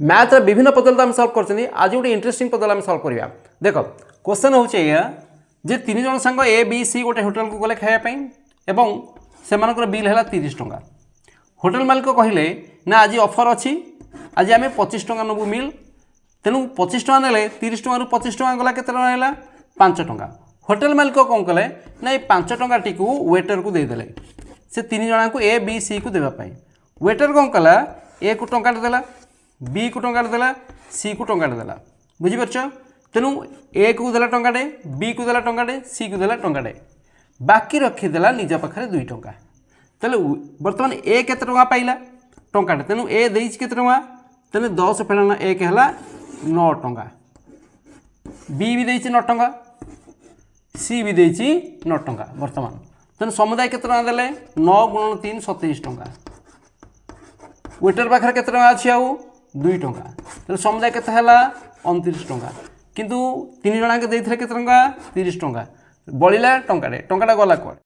math विभिन्न पदल तो आम सल्व कर आज गोटे इंटरेस्टिंग पदल आम सल्व करवा देख क्वेश्चन हूँ जे 3 जन सांग ए बी सी गोटे होटेल को गले खायापी एवं से बिल है 30 टंका होटेल मालिक कहले ना आज ऑफर अच्छी आज आम 25 टंका नबू मिल तेणु 25 टंका ने 30 टंका 25 टंका गला के 5 टंका होटेल मालिक कौन कले ना 5 टंका टी वेटर को देदेले से 3 जना को ए बी सी को देवाई वेटर कौन कला ए को टंका देला बी को टंका देला सी को टंका देला बुझीपार तेणु ए को देला टंकाटे बी को देला टंकाटे सी को देला टंकाटे बाकी रखीदेला निज पाखे 2 टंका तेल बर्तमान ए केते टंका पाइला टंकाटे तेणु ए देइछ केते टंका तेणु 10 फेलाना 1 है 9 टंका बी भी देइछ 9 टंका सी भी देइछ 9 टंका बर्तमान तेणु समुदाय केते टंका देले 9 गुणन 3 27 टंका वेटर पाखे केते टंका अछि आउ 2 टंका तेणु समुदाय केते हला 29 टंका किंतु 3 जना के देइथिले केते टंका 30 टंका बळिला टंकाटे गला कुआडे